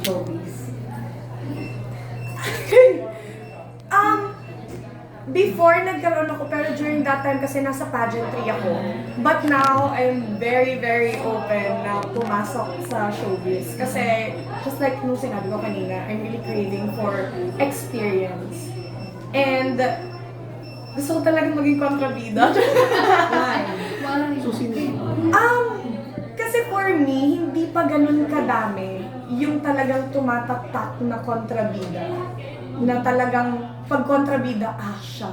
showbiz? Before nagkaroon ako, pero during that time kasi nasa pageantry ako. But now, I'm very, very open na pumasok sa showbiz. Kasi, just like nung sinabi ko kanina, I'm really craving for experience. And, gusto ko talagang maging kontrabida. Why? So, sino? Kasi for me, hindi pa ganun kadami yung talagang tumataktak na kontrabida. Na talagang pag kontrabida, siya.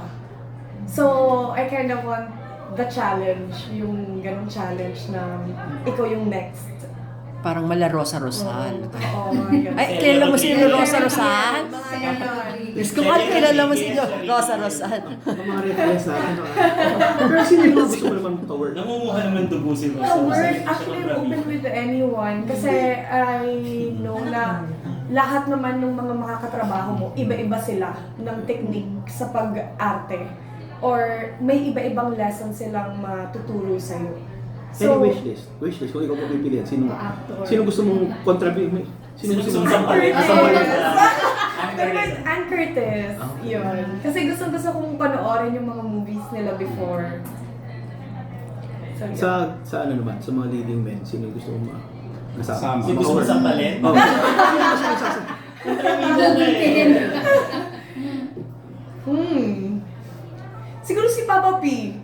So, I kind of want the challenge, yung ganung challenge na ikaw yung next. Parang mala Rosa Rosal. Oo, mga ganun. Ay, kilala mo si Rosa Rosal? Mga ganun. Diyos ko, kilala mo si Rosa Rosal. Ang mga reference natin. Pero sino yung mga gusto mo naman ka-work? Namumuha naman dugo si Rosa. Work, actually, I'm open with anyone. Kasi I know na lahat naman ng mga makakatrabaho mo, iba-iba sila ng technique sa pag-arte. Or may iba-ibang lessons silang matuturo sa'yo. Any wishlist? Wishlist, kung ikaw papipilian, sino gusto mong contribute? Sino gusto mong Curtis. sampalan? Ann Curtis, yun. Kasi gusto kong panoorin yung mga movies nila before. So, yun. Sa ano naman, sa mga leading men, sino gusto mong kasama? Si gusto mo sampalin? Oh. Siguro si Papa P.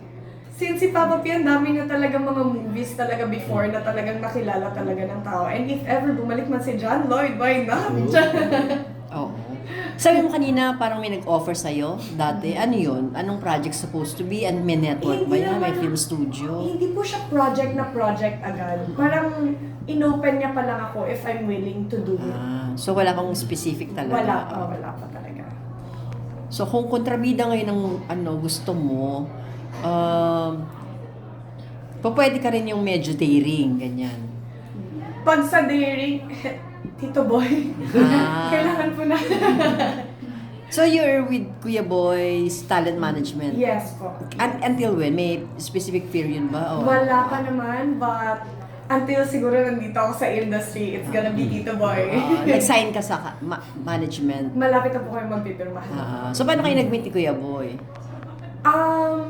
Since si Papa P, ang dami na talaga mga movies talaga before na talagang nakilala talaga ng tao. And if ever bumalik man si John Lloyd, why not? Oo. Sabi mo kanina, parang may nag-offer sa'yo dati. Ano yun? Anong project supposed to be? And may network ba Hindi yan? May naman- film studio? Hindi po siya project na project agad. Parang inopen niya pa lang ako if I'm willing to do it. So wala kang specific talaga? Wala pa talaga. So kung kontrabida ngayon ng gusto mo, pwede ka rin yung medyo daring, ganyan. Pag sa daring, Tito Boy, kailangan po na. So you're with Kuya Boy's talent management? Yes po. Until when? May specific period ba? O? Wala pa naman, but until siguro nandito ako sa industry, it's gonna be Tito Boy. Nag-sign ka sa management? Malapit na po kayo magpipirmahan. So paano kayo nag-meet ni Kuya Boy?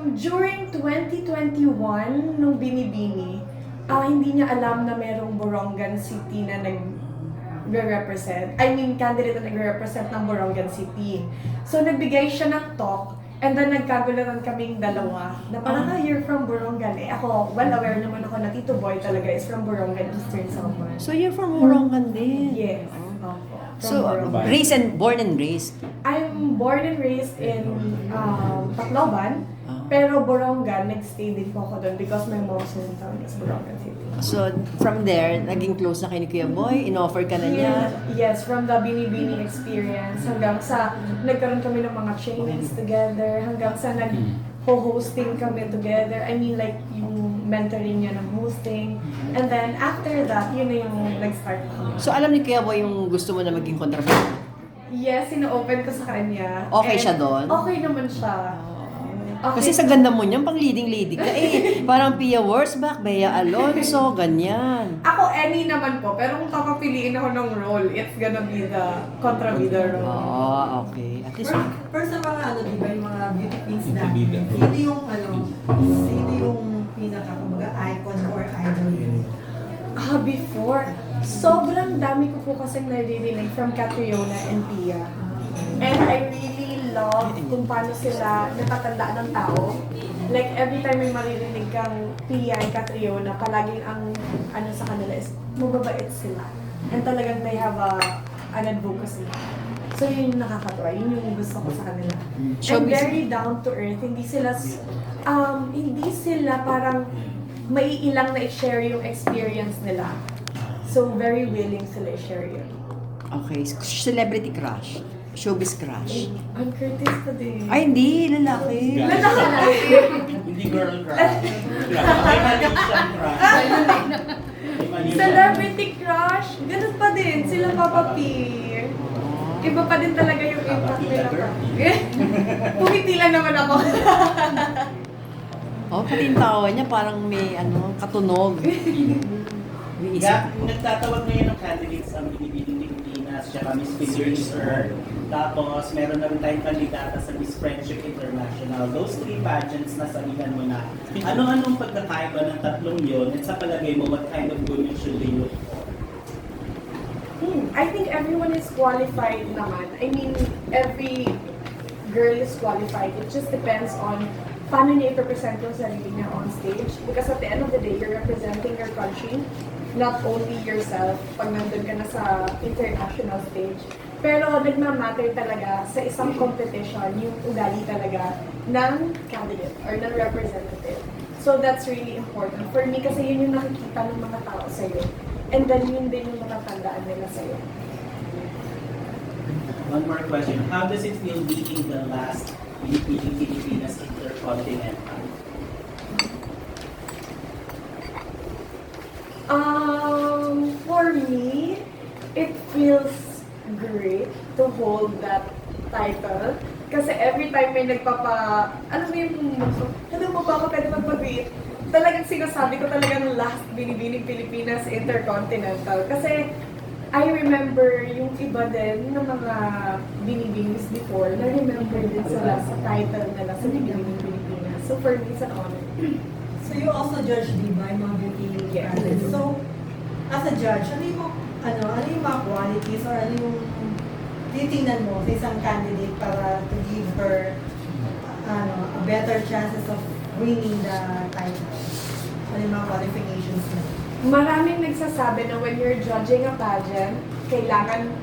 During 2021, nung Binibini, hindi niya alam na merong Borongan City na nag-represent. I mean, candidate na nag-represent ng Borongan City. So, nagbigay siya ng talk, and then nagkagulatan kaming dalawa, na parang, you're from Borongan. Ako, well aware naman ako na Tito Boy talaga is from Borongan, Eastern Samar. So you're from Borongan din? Yes. Opo. So, From Borongan. born and raised? I'm born and raised in Tacloban, pero Borongan, nag-stay din po ako doon because my mom's hometown is Borongan City. So, from there, naging close na kayo ni Kuya Boy? In-offer ka na niya? Yes, from the Binibini experience hanggang sa nagkaroon kami ng mga trainings together, hanggang sa nag-hosting kami together. I mean, like, yung mentoring niya ng hosting. And then, after that, yun na yung nag-start kami. So, alam ni Kuya Boy yung gusto mo na maging kontrabida? Yes, sino-open ko sa kanya. Okay And siya doon? Okay naman siya. Okay. Kasi sa ganda mo niyan, pang leading lady ka. Parang Pia Wurzbach, Bea Alonso, ganyan. Ako, any naman po. Pero kung papapiliin ako ng role, it's gonna be the kontrabida role. Okay. At least, Pero sa mga di ba, yung mga beauty queens na, Bida. sino yung pinaka, kumbaga, icon or idol yun? Before, sobrang dami ko po kasing naririnig from Catriona and Pia. And I really love kung paano sila natatanda ng tao. Like, every time may maririnig kang Pia and Catriona, palaging ang ano sa kanila is, mababait sila. And talagang they have an advocacy. So, yun yung nakakatawa. Yun yung gusto ko sa kanila. And very down to earth. Hindi sila parang maiilang na i-share yung experience nila. So, very willing sila i-share yun. okay. Celebrity crush. Showbiz crush. Ann Curtis pa din. Ay, hindi. Lalaki. Hindi girl crush. May maliit siyang crush. May maliit siyang- Celebrity crush, ganun pa din. Sila Papa P. Iba pa din talaga yung impact nila. Pumiti lang naman ako. Pati yung tawa niya parang may katunog. May isip. Nagtatawag ngayon ng candidates ang binibining ni Pina tsaka Miss Pincer. Tapos, meron na rin tayong kandidata sa Miss Friendship International. Those 3 pageants, nasabihan mo na. Ano-anong pagkakaiba ng tatlong yun? At sa palagay mo, what kind of women should they look for? I think everyone is qualified naman. I mean, every girl is qualified. It just depends on paano niya i-represent yung sarili niya on stage. Because at the end of the day, you're representing your country, not only yourself pag nandun ka na sa international stage. Pero nagmamatter talaga sa isang competition yung ugali talaga ng candidate or ng representative. So that's really important. For me, kasi yun yung nakikita ng mga tao sa'yo. And then yun din yung matatandaan nila sa'yo. One more question. How does it feel being the last Pilipinas Intercontinental? For me, it feels great to hold that title. Kasi every time may ano mo yung, ano mo ba ako pwede magpag-read? Talagang sinasabi ko talagang last Binibining Pilipinas Intercontinental. Kasi I remember yung iba din ng mga binibingis before, na-remember din sila sa title nila sa Binibining Pilipinas. So for me, it's an honor. So you also judge, di ba, yung mga beauty Yes. pageants. So, as a judge, ano yung mga qualities or ano yung titingnan mo sa isang candidate para to give her a better chances of winning the title? Ano yung mga qualifications mo? Maraming nagsasabi na when you're judging a pageant, kailangan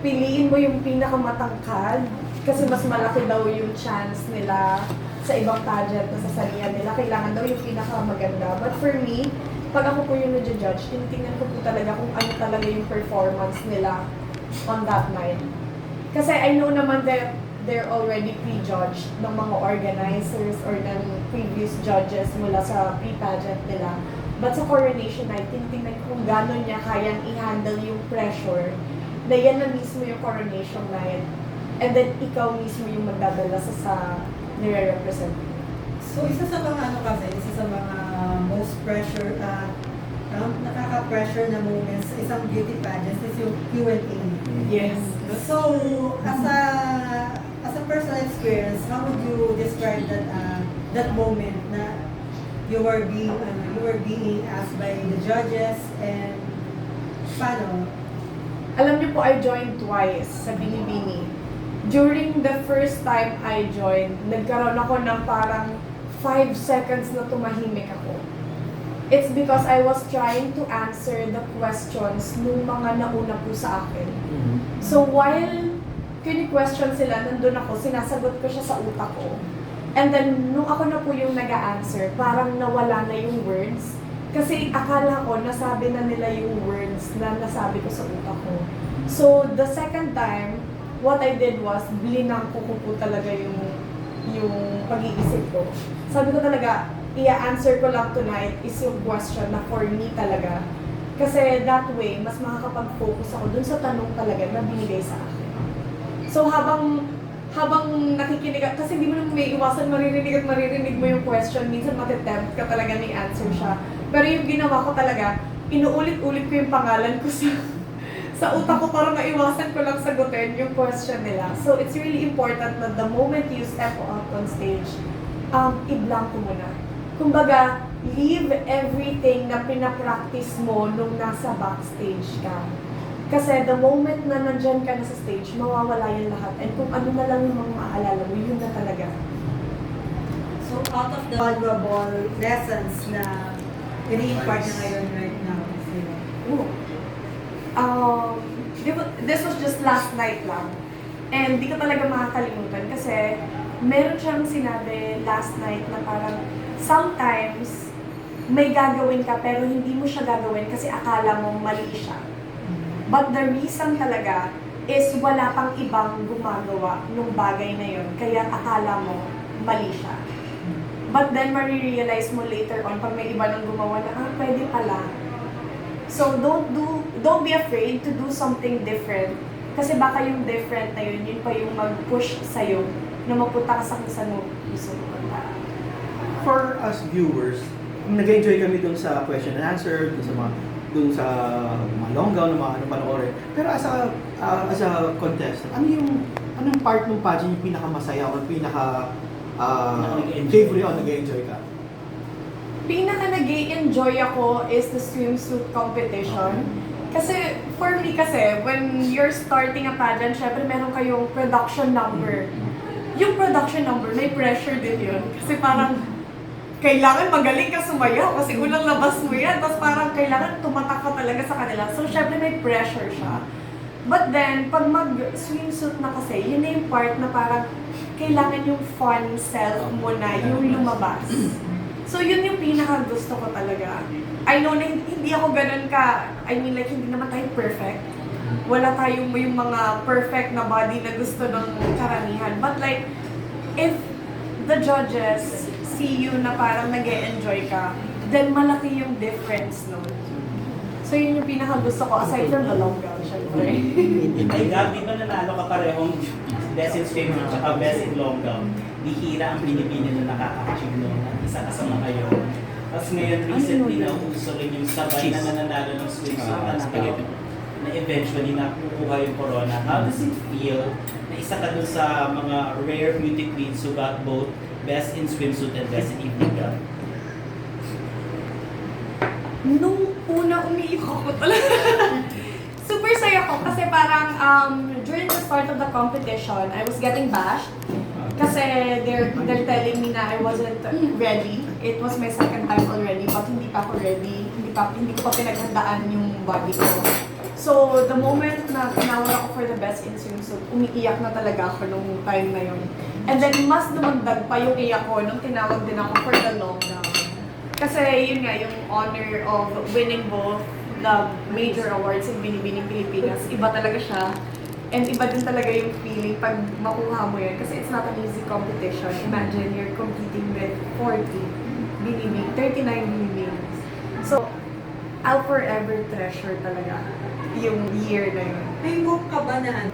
piliin mo yung pinakamatangkad kasi mas malaki daw yung chance nila sa ibang pageant na sasalihan nila. Kailangan daw yung pinakamaganda. But for me, pag ako po yung nag-judge, tinitingnan ko po talaga kung ano talaga yung performance nila on that night. Kasi I know naman that they're already pre-judged ng mga organizers or ng previous judges mula sa pre-pageant nila. But sa coronation night, tinitingnan ko kung gano'n niya kayang i-handle yung pressure na yan na mismo yung coronation night. And then ikaw mismo yung magdadala sa nire-represent. So, isa sa mga most pressure, nakaka-pressure na moments sa isang beauty pageant is yung Q&A. Yes. So, as a personal experience, how would you describe that moment na you were being asked by the judges and paano? Alam niyo po, I joined twice sa Binibini. During the first time I joined, nagkaroon ako ng parang 5 seconds na tumahimik ako. It's because I was trying to answer the questions nung mga nauna po sa akin. So while kini-question sila, nandun ako, sinasagot ko siya sa utak ko. And then, nung ako na po yung nag-a-answer, parang nawala na yung words. Kasi akala ko, nasabi na nila yung words na nasabi ko sa utak ko. So, the second time, what I did was, blinang ko po talaga yung pag-iisip ko. Sabi ko talaga, i-answer ko lang tonight is yung question na for me talaga. Kasi that way, mas makakapag-focus ako dun sa tanong talaga na binigay sa akin. So, habang nakikinig, kasi hindi mo naman may iwasan maririnig mo yung question, minsan matitempt ka talaga na i-answer siya. Pero yung ginawa ko talaga, inuulit-ulit ko yung pangalan ko sa utak ko para maiwasan ko lang sagutin yung question nila. So it's really important that the moment you step out on stage, i-blank mo muna. Kumbaga, leave everything na pinapractice mo nung nasa backstage ka. Kasi the moment na nandyan ka na sa stage, mawawala yung lahat. And kung ano na lang yung mga maalala mo, yun na talaga. So, out of the valuable lessons na ini-impart na ngayon right now, This was just last night lang. And di ko talaga makakalimutan kasi meron siyang sinabi last night na parang sometimes may gagawin ka pero hindi mo siya gagawin kasi akala mo mali siya. But the reason talaga is wala pang ibang gumagawa nung bagay na yun kaya akala mo mali siya. But then marirealize mo later on pag may iba nang gumawa na pwede pala. So don't be afraid to do something different. Kasi baka yung different na yun pa yung mag-push sa'yo na mapunta ka sa kung saan mo gusto pumunta. For us viewers, nag-enjoy kami dun sa question and answer, dun sa mga long gown na mga panoorin. Pero as a contestant, anong part ng pageant yung pinakamasaya o pinaka favorite o nag-enjoy ka? Pinaka nag-enjoy ako is the swimsuit competition. Kasi, for me kasi, when you're starting a pageant, syempre meron kayong production number. Yung production number, may pressure din yun. Kasi parang, kailangan magaling ka sumayaw kasi unang labas mo yan. Tapos parang kailangan tumatak ka talaga sa kanila. So, syempre may pressure siya. But then, pag mag-swimsuit na kasi, yun na yung part na parang kailangan yung fun self mo na yung lumabas. So, yun yung pinaka gusto ko talaga. I know na hindi ako ganun ka, I mean like hindi naman tayo perfect. Wala tayong yung mga perfect na body na gusto ng karamihan. But like, if the judges see you na parang nag-e-enjoy ka, then malaki yung difference, no? So yun yung pinaka gusto ko, aside from the long gown, syempre. Ay, Gab, di ba nanalo ka parehong Best in Swimsuit at Best in Long Gown? Bihira ang pinipili na nakaka-achieve noon at isa kasama kayo. Tapos ngayon, recently na uso rin yung sabay na nananalo ng swimsuit na eventually nakukuha yung corona. How does it feel na isa ka dun sa mga rare beauty queens who got both Best in Swimsuit and Best in Evening Gown? Nung una, umiiyak ako talaga. Super saya ko kasi parang during the start of the competition, I was getting bashed. Kasi they're telling me na I wasn't ready. It was my second time already, but hindi pa ako ready. Hindi ko pa pinaghandaan yung body ko. So, the moment na tinawag ako for the Best in Swimsuit, umiiyak na talaga ako nung time na yun. And then, mas dumagdag pa yung iyak ko nung tinawag din ako for the long gown. Kasi yun nga, yung honor of winning both the major awards in Binibining Pilipinas, iba talaga siya. And iba din talaga yung feeling pag makuha mo yun. Kasi it's not an easy competition. Imagine you're competing with 40 Binibing, 39 Binibings. So, I'll forever treasure talaga yung year na yun. May book ka ba na ano?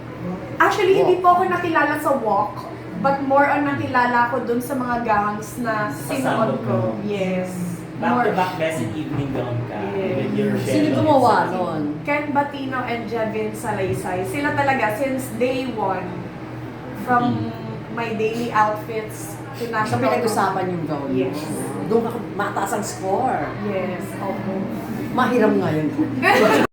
Actually, hindi po ako nakilala sa walk, but more on nakilala ko dun sa mga gowns na sinuot ko. Yes. Back-to-back Best in Evening Gown ka with your Sino fellow gumawa executive. nun? Ken Batino and Jevin Salaysay. Sila talaga since day one. From my daily outfits to So, national. pinag-usapan yung gown mo. Yes. Doon ka mataas ang score. Yes, opo. Mahiram nga yun.